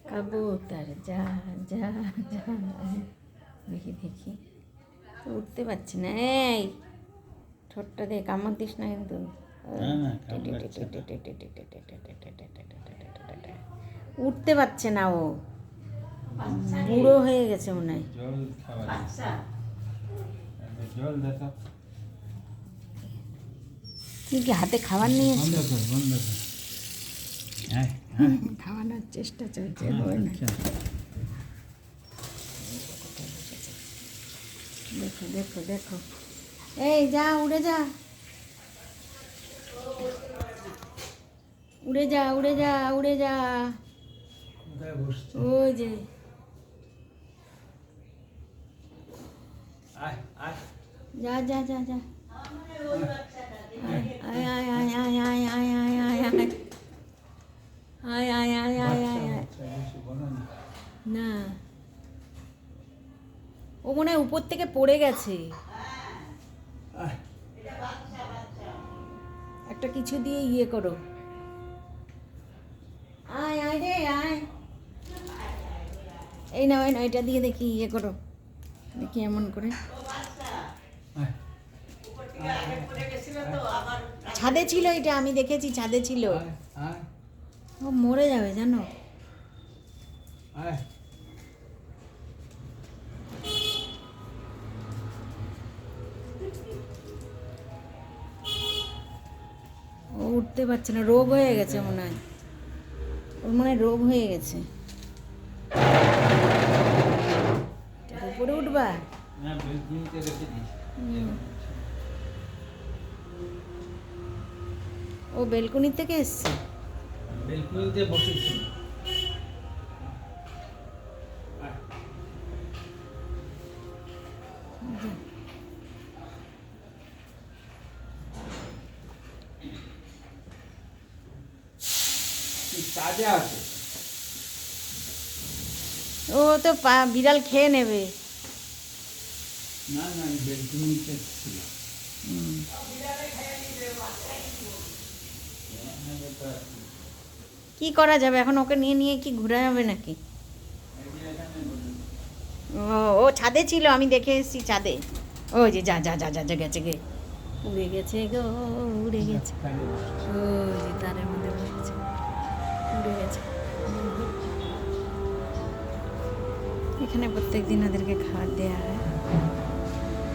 কবুতর যা যা যা। দেখি দেখি, উঠতে পারছি না। এই ঠোঁটটা দিয়ে কামড় দিস না কিন্তু। উঠতে পারছে না, ও বুড়ো হয়ে গেছে মনে হয়। কি হাতে খাবার নিয়ে খাওয়ানোর চেষ্টা চলছে, দেখো দেখো দেখো। এই যা, উড়ে যা, উড়ে যা, উড়ে যা, উড়ে যা। ওই যে যা যা যা যা। আয় আয় আয় আয় আয় আয় আয় আয় আয় আয় আয় আয় আয় আয় আয়। না, ও মনে হয় উপর থেকে পড়ে গেছে। একটা কিছু দিয়ে ইয়ে করো। আয় আয় রে আয়। এই না, ওই না, এটা দিয়ে দেখি ইয়ে করো, দেখি এমন করে। ছাদে ছিল এটা, আমি দেখেছি ছাদে ছিল। ও মরে যাবে জানো। ও উঠতে পারছে না, রোগ হয়ে গেছে মনে হয়, ওর মনে হয় রোগ হয়ে গেছে। উপরে উঠবা? ও বেলকনি থেকে এসছে। বেলকনিতে বসেছি। ও তো বিড়াল খেয়ে নেবে। না না, বেলকনিতে ছিল। কি করা যাবে এখন, ওকে নিয়ে নিয়ে কি ঘোরা যাবে নাকি? ও ছাদে ছিল, আমি দেখে এসেছি ছাদে। ও যে যা যা যা যা যা গেছে গে, উড়ে গেছে গো, উড়ে গেছে। ও যে তারের মধ্যে বসেছে, উড়ে গেছে। এখানে প্রত্যেক দিন ওদেরকে খাবার দেওয়া হয়।